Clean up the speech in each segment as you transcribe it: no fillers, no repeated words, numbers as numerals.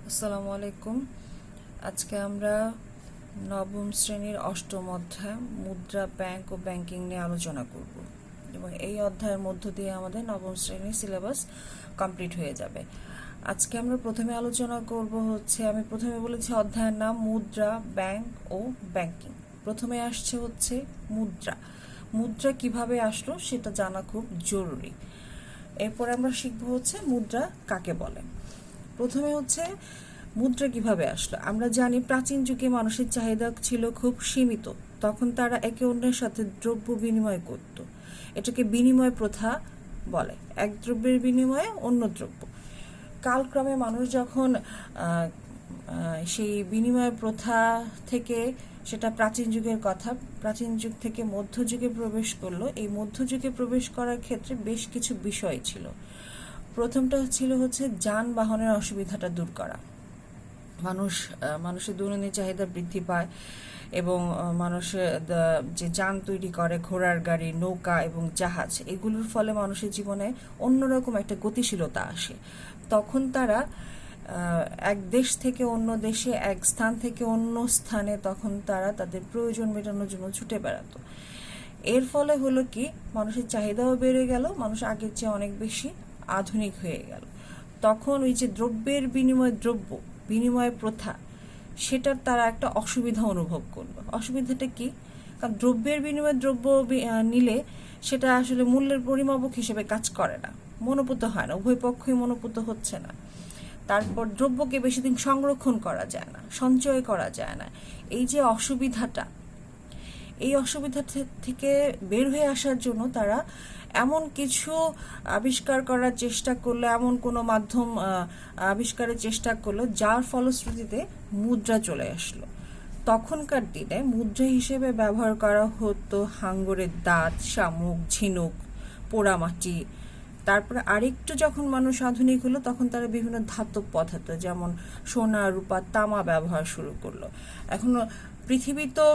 আসসালামু আলাইকুম। আজকে আমরা নবম শ্রেণীর অষ্টম অধ্যায় মুদ্রা, ব্যাংক ও ব্যাংকিং নিয়ে আলোচনা করব এবং এই অধ্যায়ের মধ্য দিয়ে আমাদের নবম শ্রেণীর সিলেবাস কমপ্লিট হয়ে যাবে। আজকে আমরা প্রথমে আলোচনা করব আমি প্রথমে বলেছি অধ্যায়ের নাম মুদ্রা, ব্যাংক ও ব্যাংকিং। প্রথমে আসছে মুদ্রা। মুদ্রা কিভাবে আসলো সেটা জানা খুব জরুরি। এরপরে আমরা শিখব মুদ্রা কাকে বলে। প্রথমে মুদ্রা কিভাবে আসলো। আমরা জানি প্রাচীন যুগে মানুষের চাহিদা ছিল খুব সীমিত, তখন তারা একে অন্যের সাথে দ্রব্য বিনিময় করত। এটাকে বিনিময় প্রথা বলে, এক দ্রব্যের বিনিময়ে অন্য দ্রব্য। কালক্রমে মানুষ যখন সেই বিনিময় প্রথা থেকে, সেটা প্রাচীন যুগের কথা, প্রাচীন যুগ থেকে মধ্যযুগে প্রবেশ করলো। এই মধ্যযুগে প্রবেশ করার ক্ষেত্রে বেশ কিছু বিষয় ছিল। প্রথমটা ছিল যানবাহনের অসুবিধাটা দূর করা। মানুষের দৈনন্দিন চাহিদা বৃদ্ধি পায় এবং মানুষের যে যান তৈরি করে, ঘোড়ার গাড়ি, নৌকা এবং জাহাজ, এগুলোর ফলে মানুষের জীবনে অন্যরকম একটা গতিশীলতা আসে। তখন তারা এক দেশ থেকে অন্য দেশে, এক স্থান থেকে অন্য স্থানে, তখন তারা তাদের প্রয়োজন মেটানোর জন্য ছুটে বেড়াতো। এর ফলে হলো কি, মানুষের চাহিদাও বেড়ে গেল, মানুষ আগের চেয়ে অনেক বেশি আধুনিক হয়ে গেল। তখন ওই যে দ্রব্যের বিনিময় প্রথা, সেটার তারা একটা অসুবিধা অনুভব করলো। অসুবিধাটা কি? কারণ দ্রব্যের বিনিময়ে দ্রব্য নিলে সেটা আসলে মূল্যের পরিমাপক হিসেবে কাজ করে না, মনোপুত হয় না, উভয় পক্ষই মনোপুত হচ্ছে না। তারপর দ্রব্যকে বেশি দিন সংরক্ষণ করা যায় না, সঞ্চয় করা যায় না। এই যে অসুবিধাটা, এই অসুবিধা থেকে বের হয়ে আসার জন্য তারা এমন কিছু আবিষ্কার করার চেষ্টা করলো, এমন কোনো মাধ্যম আবিষ্কারের চেষ্টা করলো যার ফলশ্রুতিতে মুদ্রা চলে আসলো। তখনকার দিনে মুদ্রা হিসেবে ব্যবহার করা হতো হাঙ্গরের দাঁত, শামুক, ঝিনুক, পোড়ামাটি। তারপরে আরেকটু যখন মানুষ আধুনিক হলো, তখন তারা বিভিন্ন ধাতব পদার্থ যেমন সোনা, রূপা, তামা ব্যবহার শুরু করলো। এখন পৃথিবী তো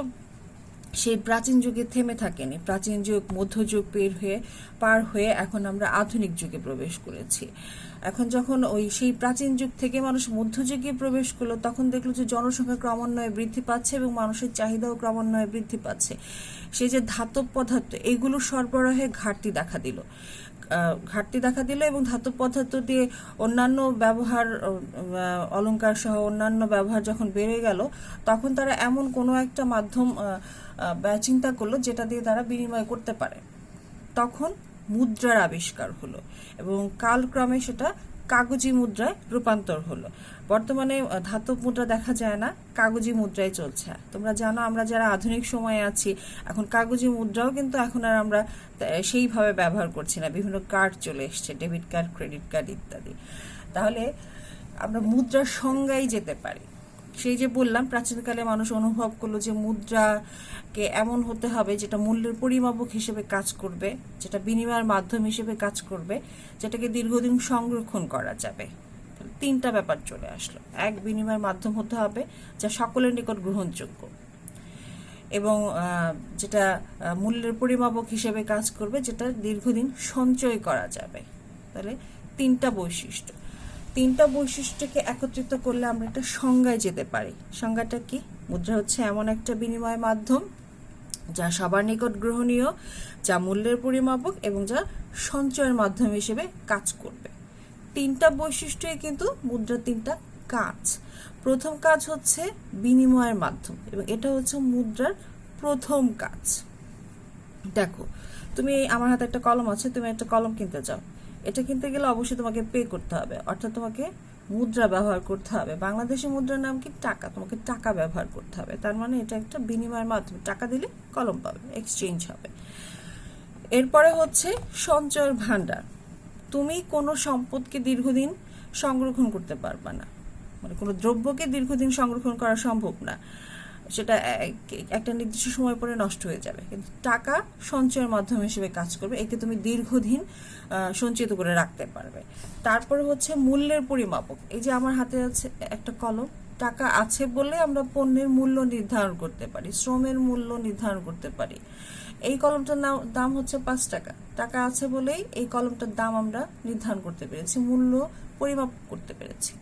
সেই প্রাচীন যুগে থেমে থাকেনি। প্রাচীন যুগ, মধ্যযুগ পার হয়ে এখন আমরা আধুনিক যুগে প্রবেশ করেছি। এখন যখন সেই প্রাচীন যুগ থেকে মানুষ মধ্যযুগে প্রবেশ করলো, তখন দেখলো যে জনসংখ্যা ক্রমান্বয়ে বৃদ্ধি পাচ্ছে এবং মানুষের চাহিদাও ক্রমান্বয়ে বৃদ্ধি পাচ্ছে। সেই যে ধাতব পদার্থ, এগুলো সরবরাহে ঘাটতি দেখা দিল এবং ধাতব পদার্থ দিয়ে অন্যান্য ব্যবহার, অলংকার সহ অন্যান্য ব্যবহার যখন বেড়ে গেল, তখন তারা এমন কোনো একটা মাধ্যম চিন্তা করলো যেটা দিয়ে তারা বিনিময় করতে পারে। তখন মুদ্রার আবিষ্কার হলো এবং কালক্রমে সেটা কাগজি মুদ্রায় রূপান্তর হলো। বর্তমানে ধাতব মুদ্রা দেখা যায় না, কাগজি মুদ্রায় চলছে। তোমরা জানো, আমরা যারা আধুনিক সময়ে আছি, এখন কাগজি মুদ্রাও কিন্তু এখন আর আমরা সেইভাবে ব্যবহার করছি না। বিভিন্ন কার্ড চলে এসছে, ডেবিট কার্ড, ক্রেডিট কার্ড ইত্যাদি। তাহলে আমরা মুদ্রার সংজ্ঞায় যেতে পারি। সেই যে বললাম, প্রাচীনকালে মানুষ অনুভব করলো যে মুদ্রাকে এমন হতে হবে যেটা মূল্যের পরিমাপক হিসেবে কাজ করবে, যেটা বিনিময়ের মাধ্যম হিসেবে কাজ করবে, যেটাকে দীর্ঘদিন সংরক্ষণ করা যাবে। তিনটা ব্যাপার চলে আসলো। এক, বিনিময়ের মাধ্যম হতে হবে যা সকলের নিকট গ্রহণযোগ্য এবং যেটা মূল্যের পরিমাপক হিসেবে কাজ করবে, যেটা দীর্ঘদিন সঞ্চয় করা যাবে। তাহলে তিনটা বৈশিষ্ট্যকে একত্রিত করলে আমরা একটা সংজ্ঞায় যেতে পারি। সংজ্ঞাটা কি? মুদ্রা এমন একটা বিনিময় মাধ্যম যা সবার নিকট গ্রহণীয়, যা মূল্যের পরিমাপক এবং যা সঞ্চয়ের মাধ্যম হিসেবে কাজ করবে। তিনটা বৈশিষ্ট্যই কিন্তু মুদ্রার তিনটা কাজ। প্রথম কাজ বিনিময়ের মাধ্যম এবং এটা মুদ্রার প্রথম কাজ। দেখো, তুমি আমার হাতে একটা কলম আছে, তুমি একটা কলম কিনতে চাও। এটা কিনতে গেলে অবশ্যই তোমাকে পে করতে হবে, অর্থাৎ তোমাকে মুদ্রা ব্যবহার করতে হবে। বাংলাদেশি মুদ্রার নাম কি? টাকা। তোমাকে টাকা ব্যবহার করতে হবে। তার মানে এটা একটা বিনিময়ের মাধ্যম। টাকা দিলে কলম পাবে, এক্সচেঞ্জ হবে। এরপরে সঞ্চয়ের ভান্ডার। তুমি কোনো সম্পদকে দীর্ঘদিন সংরক্ষণ করতে পারবা না, মানে কোনো দ্রব্যকে দীর্ঘদিন সংরক্ষণ করা সম্ভব না, সেটা একটা নির্দিষ্ট সময় পরে নষ্ট হয়ে যাবে। কিন্তু টাকা সঞ্চয়ের মাধ্যম হিসেবে কাজ করবে, একে তুমি দীর্ঘদিন সঞ্চিত করে রাখতে পারবে। তারপরে মূল্যের পরিমাপক। এই যে আমার হাতে আছে একটা কলম, টাকা আছে বলে আমরা পণ্যের মূল্য নির্ধারণ করতে পারি, শ্রমের মূল্য নির্ধারণ করতে পারি। এই কলমটার দাম 5 টাকা। টাকা আছে বলেই এই কলমটার দাম আমরা নির্ধারণ করতে পেরেছি, মূল্য পরিমাপ করতে পেরেছি।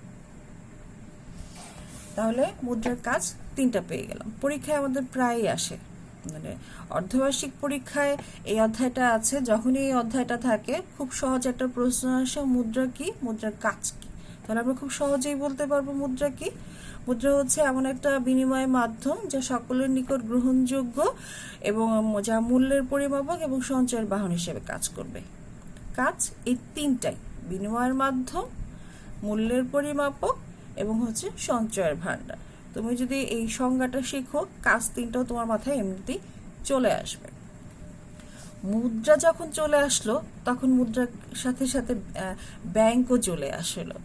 তাহলে মুদ্রার কাজ 3টা পেয়ে গেলাম। পরীক্ষায় আমাদের প্রায়ই আসে, মানে অর্ধবার্ষিক পরীক্ষায় এই অধ্যায়টা আছে। যখনই এই অধ্যায়টা থাকে খুব সহজ একটা প্রশ্ন আসে, মুদ্রা কি, মুদ্রার কাজ কি। তাহলে আমরা খুব সহজেই বলতে পারবো মুদ্রা কি। মুদ্রা হচ্ছে এমন একটা বিনিময় মাধ্যম যা সকলের নিকট গ্রহণযোগ্য এবং যা মূল্যের পরিমাপক এবং সঞ্চয়ের বাহন হিসেবে কাজ করবে। কাজ এই 3টাই, বিনিময়ের মাধ্যম, মূল্যের পরিমাপক এবং হচ্ছে সঞ্চয়ের ভাণ্ডার। তুমি যদি এই সংজ্ঞাটা শিখো, কাজ 3টাও তোমার মাথায় এমনিতেই চলে আসবে। মুদ্রা যখন চলে আসলো তখন মুদ্রার সাথে সাথে ব্যাংকও চলে আসলো,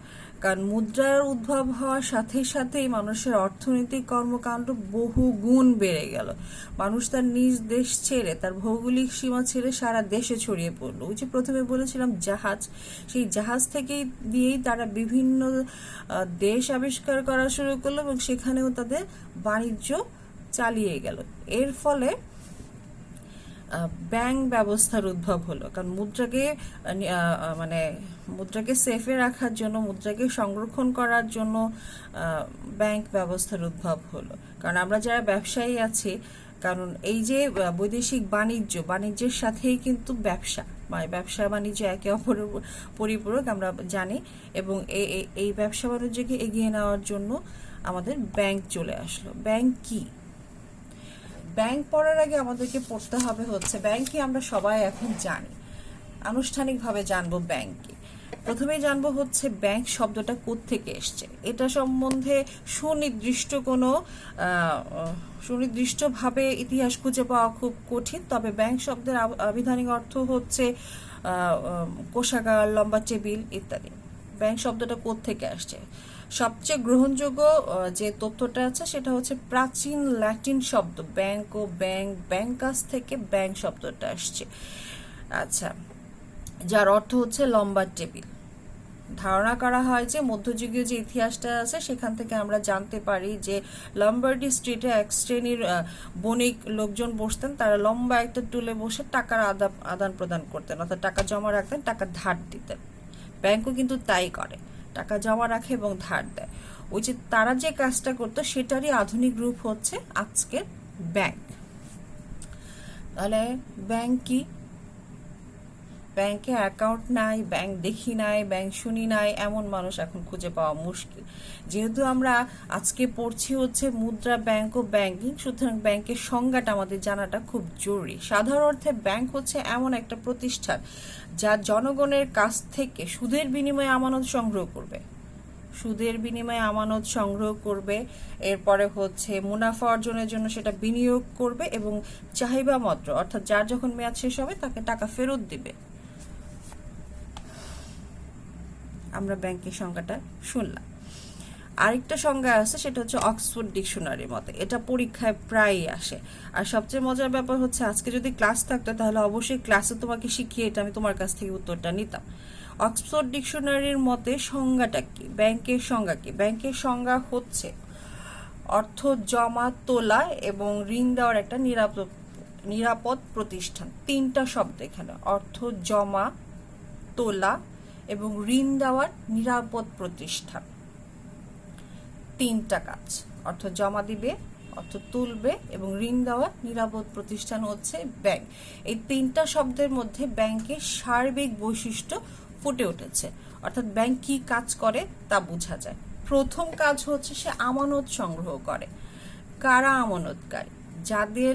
কারণ মুদ্রার উদ্ভব হওয়ার সাথে সাথেই মানুষের অর্থনৈতিক কর্মকাণ্ড বহু গুণ বেড়ে গেল। মানুষ তার নিজ দেশ ছেড়ে, তার ভৌগোলিক সীমা ছেড়ে সারা দেশে ছড়িয়ে পড়লো। ওই যে প্রথমে বলেছিলাম জাহাজ, সেই জাহাজ থেকেই দিয়েই তারা বিভিন্ন দেশ আবিষ্কার করা শুরু করলো এবং সেখানেও তাদের বাণিজ্য চালিয়ে গেল। এর ফলে ব্যাংক ব্যবস্থার উদ্ভব হলো, কারণ মুদ্রাকে সেফে রাখার জন্য, মুদ্রাকে সংরক্ষণ করার জন্য ব্যাংক ব্যবস্থার উদ্ভব হলো। কারণ আমরা যারা ব্যবসায়ী আছি, কারণ এই যে বৈদেশিক বাণিজ্যের সাথেই কিন্তু ব্যবসা বাণিজ্য একে অপরের পরিপূরক আমরা জানি, এবং এই ব্যবসা বাণিজ্যকে এগিয়ে নেওয়ার জন্য আমাদের ব্যাংক চলে আসলো। ব্যাংক কি? ব্যাংক পড়ার আগে আমাদেরকে পড়তে হবে হচ্ছে ব্যাংক কি। আমরা সবাই এখন জানি, আনুষ্ঠানিকভাবে জানবো ব্যাংক কি। প্রথমেই জানবো হচ্ছে ব্যাংক শব্দটা কোত্থেকে এসছে। এটা সম্বন্ধে সুনির্দিষ্টভাবে ইতিহাস খুঁজে পাওয়া খুব কঠিন, তবে ব্যাংক শব্দের আবিধানিক অর্থ হচ্ছে কোষাগার, লম্বা টেবিল ইত্যাদি। ব্যাংক শব্দটা কোত্থেকে আসছে? সবচেয়ে গ্রহণযোগ্য যে তথ্যটা আছে সেটা হচ্ছে প্রাচীন ল্যাটিন শব্দ ব্যাংক, ব্যাংকাস থেকে ব্যাংক শব্দটা আসছে। আচ্ছা, যার অর্থ হচ্ছে লম্বা টেবিল। ধারণা করা হয় যে মধ্যযুগীয় যে ইতিহাসটা আছে সেখান থেকে আমরা জানতে পারি যে লম্বার্ডি স্ট্রিটে এক শ্রেণীর বণিক লোকজন বসতেন, তারা লম্বা একটা টুলে বসে টাকার আদান প্রদান করতেন, অর্থাৎ টাকা জমা রাখতেন, টাকা ধার দিতেন। ব্যাংকও কিন্তু তাই করে, টাকা জমা রাখে এবং ধার দেয়। ওই যে তারা যে কাজটা করতো সেটারই আধুনিক রূপ হচ্ছে আজকের ব্যাংক। তাহলে ব্যাংক কি? ব্যাংকে অ্যাকাউন্ট নাই, ব্যাংক দেখি নাই, ব্যাংক শুনি নাই, এমন মানুষ এখন খুঁজে পাওয়া মুশকিল। যেহেতু আমরা আজকে পড়ছি হচ্ছে মুদ্রা, ব্যাংক ও ব্যাংকিং, সুতরাং ব্যাংকের সংজ্ঞাটা আমাদের জানাটা খুব জরুরি। সাধারণ অর্থে ব্যাংক হচ্ছে এমন একটা প্রতিষ্ঠান যা জনগণের কাছ থেকে সুদের বিনিময়ে আমানত সংগ্রহ করবে, এরপরে হচ্ছে মুনাফা অর্জনের জন্য সেটা বিনিয়োগ করবে এবং চাহিদা মাত্র, অর্থাৎ যার যখন মেয়াদ শেষ হবে তাকে টাকা ফেরত দিবে। আমরা ব্যাংকের সংজ্ঞাটা শুনলাম। আরেকটা সংজ্ঞা আছে, সেটা হচ্ছে অক্সফোর্ড ডিকশনারির মতে। এটা পরীক্ষায় প্রায়ই আসে। আর সবচেয়ে মজার ব্যাপার হচ্ছে আজকে যদি ক্লাস থাকতো তাহলে অবশ্যই ক্লাসে তোমাকে শিখিয়ে এটা আমি তোমার কাছ থেকে উত্তরটা নিতাম। অক্সফোর্ড ডিকশনারির মতে সংজ্ঞাটা কি, ব্যাংকের সংজ্ঞা কি? ব্যাংকের সংজ্ঞা হচ্ছে অর্থ জমা, তোলা এবং ঋণ দেওয়ার একটা নিরাপদ প্রতিষ্ঠান। 3টা শব্দ এখানে, অর্থ জমা, তোলা এবং ঋণ দেওয়ার নিরাপদ প্রতিষ্ঠান। 3টা কাজ, অর্থ জমা দিবে, অর্থ তুলবে এবং ঋণ দেওয়ার নিরাপদ প্রতিষ্ঠান হচ্ছে ব্যাংক। এই 3টা শব্দের মধ্যে ব্যাংকের সার্বিক বৈশিষ্ট্য ফুটে উঠেছে, অর্থাৎ ব্যাংক কি কাজ করে তা বোঝা যায়। প্রথম কাজ হচ্ছে সে আমানত সংগ্রহ করে। কারা আমানতকারী? যাদের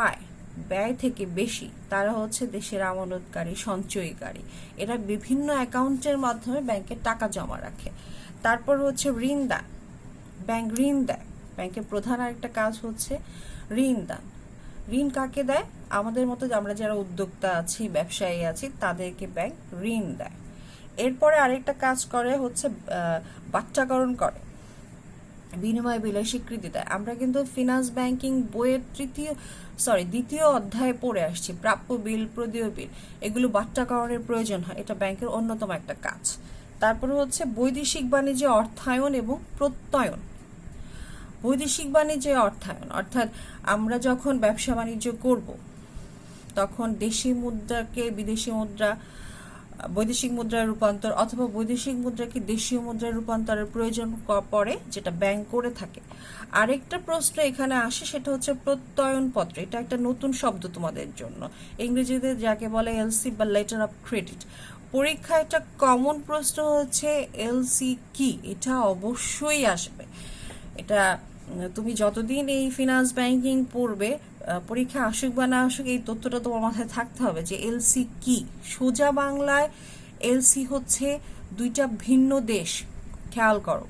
আয় ব্যয় থেকে বেশি তারা হচ্ছে দেশের আমানতকারী, সঞ্চয়কারী। এরা বিভিন্ন অ্যাকাউন্টের মাধ্যমে ব্যাংকে টাকা জমা রাখে। তারপর হচ্ছে ঋণদান, ব্যাংক ঋণ দেয়। ব্যাংকের প্রধান আরেকটা কাজ হচ্ছে ঋণ দান। ঋণ কাকে দেয়? আমাদের মতো আমরা যারা উদ্যোক্তা আছি, ব্যবসায়ী আছি, তাদেরকে ব্যাংক ঋণ দেয়। এরপরে আরেকটা কাজ করে হচ্ছে বাট্টাকরণ করে, বিনিময় বিলের স্বীকৃতি দেয়। আমরা কিন্তু ফিনান্স ব্যাংকিং বইয়ের দ্বিতীয় অধ্যায়ে পড়ে আসছি প্রাপ্য বিল, প্রদেয় বিল, এগুলো বাট্টাকরণের প্রয়োজন হয়, এটা ব্যাংকের অন্যতম একটা কাজ। তারপরে হচ্ছে বৈদেশিক বাণিজ্যে অর্থায়ন এবং প্রত্যয়ন। বৈদেশিক বাণিজ্যে অর্থায়ন অর্থাৎ আমরা যখন ব্যবসা বাণিজ্য করব তখন দেশি মুদ্রাকে বিদেশি মুদ্রা বৈদেশিক মুদ্রায় রূপান্তর অথবা বৈদেশিক মুদ্রাকে দেশীয় মুদ্রায় রূপান্তরের প্রয়োজন পড়ে, যেটা ব্যাংক করে থাকে। আরেকটা প্রশ্ন এখানে আসে, সেটা হচ্ছে প্রত্যয়নপত্র। এটা একটা নতুন শব্দ তোমাদের জন্য, ইংরেজিতে যাকে বলে এলসি বা লেটার অফ ক্রেডিট। পরীক্ষায় একটা কমন প্রশ্ন হচ্ছে এলসি কি, এটা অবশ্যই আসবে। এটা তুমি যতদিন এই ফিনান্স ব্যাংকিং পড়বে, পরীক্ষা আসুক বা না আসুক, এই তথ্যটা তোমার মাথায় থাকতে হবে যে এলসি কি। সোজা বাংলায় এলসি হচ্ছে দুইটা ভিন্ন দেশ, খেয়াল করো,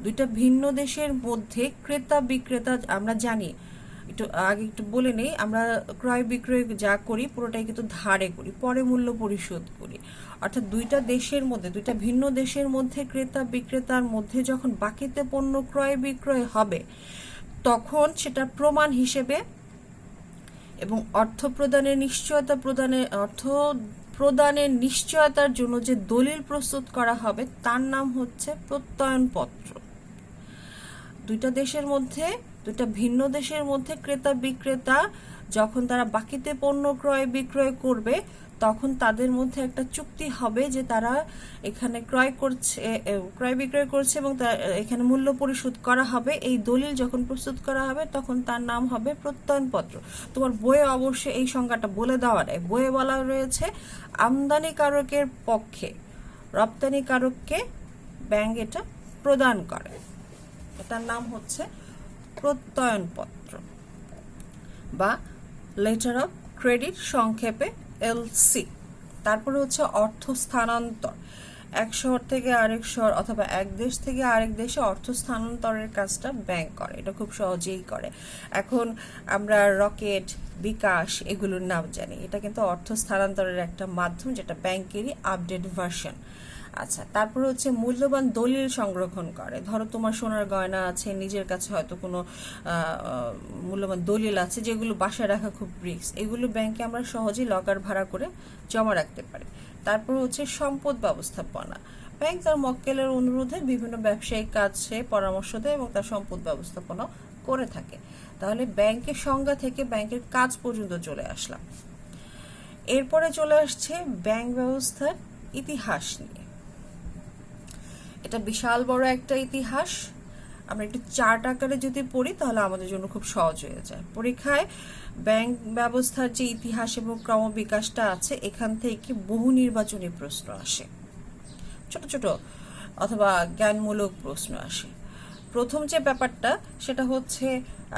দুইটা ভিন্ন দেশের মধ্যে ক্রেতা বিক্রেতা। আমরা জানি, একটু আগে একটু বলে নেই, আমরা ক্রয় বিক্রয় যা করি পুরোটাই কিন্তু ধারে করি, পরে মূল্য পরিশোধ করি। অর্থাৎ দুইটা দেশের মধ্যে, দুইটা ভিন্ন দেশের মধ্যে ক্রেতা বিক্রেতার মধ্যে যখন বাকিতে পণ্য ক্রয় বিক্রয় হবে, তখন সেটা প্রমাণ হিসেবে এবং অর্থ প্রদানের নিশ্চয়তার জন্য যে দলিল প্রস্তুত করা হবে তার নাম হচ্ছে প্রত্যয়নপত্র। দুইটা ভিন্ন দেশের মধ্যে ক্রেতা বিক্রেতা যখন তারা বাকিতে পণ্য ক্রয় বিক্রয় করবে, তখন তাদের মধ্যে একটা চুক্তি হবে যে তারা এখানে ক্রয় বিক্রয় করছে এবং এখানে মূল্য পরিশোধ করা হবে। এই দলিল যখন প্রস্তুত করা হবে তখন তার নাম হবে প্রত্যয়নপত্র। তোমার বইয়ে অবশ্যই এই সংজ্ঞাটা বলে দেওয়া নেই, বইয়ে বলা রয়েছে আমদানিকারকের পক্ষে রপ্তানিকারককে ব্যাংক এটা প্রদান করে, এটার নাম হচ্ছে প্রত্যয়নপত্র বা লেটার অফ ক্রেডিট, সংক্ষেপে এলসি। তারপরে হচ্ছে অর্থ স্থানান্তর। এক শহর থেকে আরেক শহর অথবা এক দেশ থেকে আরেক দেশে অর্থ স্থানান্তরের কাজটা ব্যাংক করে, এটা খুব সহজেই করে। এখন আমরা রকেট, বিকাশ এগুলোর নাম জানি, এটা কিন্তু অর্থ স্থানান্তরের একটা মাধ্যম, যেটা ব্যাংকেরই আপডেট ভার্সন। আচ্ছা, তারপরে হচ্ছে মূল্যবান দলিল সংরক্ষণ করে। ধরো তোমার সোনার গয়না আছে, নিজের কাছে হয়তো কোনো মূল্যবান দলিল আছে যেগুলো বাসায় রাখা খুব রিস্ক, এগুলো ব্যাংকে আমরা সহজেই লকার ভাড়া করে জমা রাখতে পারি। তারপর হচ্ছে সম্পদ ব্যবস্থাপনা। ব্যাংক তার মক্কেলের অনুরোধে বিভিন্ন ব্যবসায়িক কাজে পরামর্শ দেয় এবং তার সম্পদ ব্যবস্থাপনা করে থাকে। তাহলে ব্যাংকের সংজ্ঞা থেকে ব্যাংকের কাজ পর্যন্ত চলে আসলাম। এরপরে চলে আসছে ব্যাংক ব্যবস্থার ইতিহাস নিয়ে। এটা বিশাল বড় একটা ইতিহাস, আমরা একটু চার্ট আকারে যদি পড়ি তাহলে আমাদের জন্য খুব সহজ হয়ে যায়। পরীক্ষায় ব্যাংক ব্যবস্থার যে ইতিহাস এবং ক্রমবিকাশটা আছে, এখান থেকে বহু নির্বাচনী প্রশ্ন আসে, ছোট ছোট অথবা জ্ঞানমূলক প্রশ্ন আসে। প্রথম যে ব্যাপারটা সেটা হচ্ছে,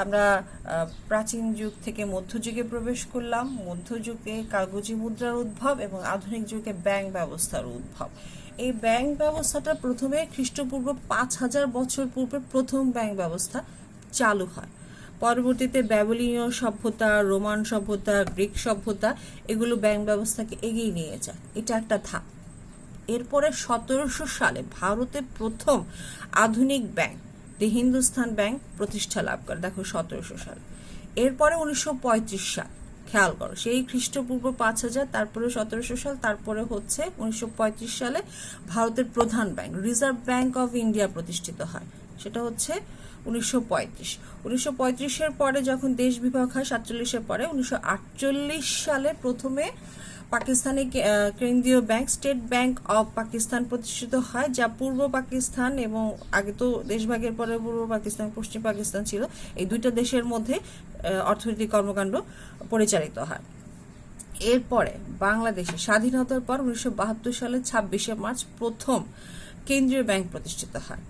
আমরা প্রাচীন যুগ থেকে মধ্যযুগে প্রবেশ করলাম, মধ্যযুগে কাগজি মুদ্রার উদ্ভব এবং আধুনিক যুগে ব্যাংক ব্যবস্থার উদ্ভব। এই ব্যাংক ব্যবস্থাটা প্রথমে খ্রিস্টপূর্ব 5000 বছর পূর্বে প্রথম ব্যাংক ব্যবস্থা চালু হয়। পরবর্তীতে ব্যাবিলনীয় সভ্যতা, রোমান সভ্যতা, গ্রিক সভ্যতা এগুলো ব্যাংক ব্যবস্থাকে এগিয়ে নিয়ে যায়, এটা একটা ধাপ। এরপরে 1700 সালে ভারতে প্রথম আধুনিক ব্যাংক দি হিন্দুস্তান ব্যাংক প্রতিষ্ঠা লাভ করে, দেখো 1700 সাল। এরপরে 1935 সাল, খেয়াল করো, সেই খ্রিস্টপূর্ব 5000, তারপরে 1700 সাল, তারপরে হচ্ছে 1935 সালে ভারতের প্রধান bank reserve bank of India প্রতিষ্ঠিত হয়, সেটা হচ্ছে 1935। 1935-এর পরে যখন দেশ বিভাগ হয় 47-এর পরে, 1948 সালে প্রথমে পাকিস্তানি কেন্দ্রীয় bank state bank of Pakistan প্রতিষ্ঠিত হয়, যা পূর্ব পাকিস্তান এবং আগে তো দেশভাগের পরে পূর্ব পাকিস্তান পশ্চিম পাকিস্তান ছিল, এই দুইটা দেশের মধ্যে অর্থনৈতিক কর্মকাণ্ড পরিচালিত হয়। এরপরে বাংলাদেশে স্বাধীনতার পর 1972 সালে 26শে মার্চ প্রথম কেন্দ্রীয় ব্যাংক প্রতিষ্ঠিত হয়।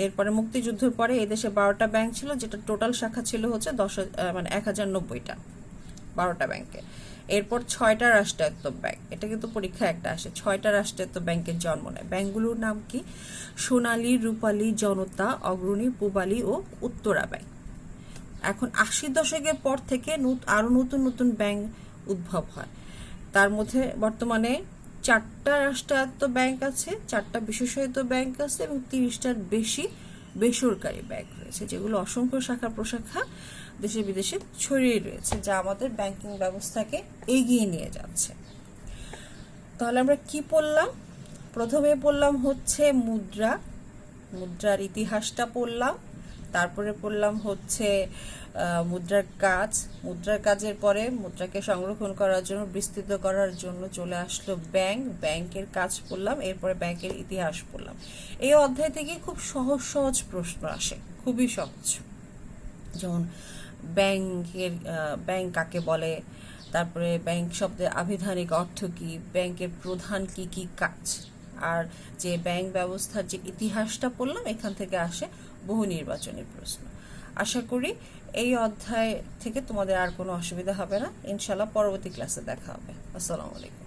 এরপরে মুক্তিযুদ্ধের পরে এদেশে 12টা ব্যাংক ছিল, যেটা টোটাল শাখা ছিল হচ্ছে 1090টা, 12টা ব্যাংকে। এরপর 6টা রাষ্ট্রায়ত্ত ব্যাংক, এটা কিন্তু পরীক্ষা একটা আসে, 6টা রাষ্ট্রায়ত্ত ব্যাংকের জন্ম নেয়। ব্যাংকগুলোর নাম কি? সোনালী, রূপালী, জনতা, অগ্রণী, পূবালী ও উত্তরা ব্যাংক। এখন 80 দশকের পর থেকে আরো নতুন নতুন ব্যাংক উদ্ভব হয়। তার মধ্যে বর্তমানে 4টা রাষ্ট্রায়ত্ত ব্যাংক আছে, 4টা বিশেষায়িত ব্যাংক আছে এবং 30টার বেশি বেসরকারি ব্যাংক রয়েছে, যেগুলো অসংখ্য শাখা প্রশাখা দেশে বিদেশে ছড়িয়ে রয়েছে, যা আমাদের ব্যাংকিং ব্যবস্থাকে এগিয়ে নিয়ে যাচ্ছে। তাহলে আমরা কি পড়লাম? প্রথমে পড়লাম হচ্ছে মুদ্রার ইতিহাসটা পড়লাম, তারপরে পড়লাম হচ্ছে মুদ্রার কাজ। মুদ্রার কাজের পরে মুদ্রাকে সংরক্ষণ করার জন্য, বিস্তৃত করার জন্য চলে আসলো ব্যাংক। ব্যাংকের কাজ পড়লাম, এরপরে ব্যাংকের ইতিহাস পড়লাম। এই অধ্যায় থেকে খুব সহজ সহজ প্রশ্ন আসে, খুবই সহজ। যেমন ব্যাংক কাকে বলে, তারপরে ব্যাংক শব্দের আবিধানিক অর্থ কি, ব্যাংকের প্রধান কি কি কাজ, আর যে ব্যাংক ব্যবস্থার যে ইতিহাসটা পড়লাম এখান থেকে আসে বহু নির্বাচনী প্রশ্ন। আশা করি এই অধ্যায় থেকে তোমাদের আর কোনো অসুবিধা হবে না। ইনশাল্লাহ পরবর্তী ক্লাসে দেখা হবে। আসসালামু আলাইকুম।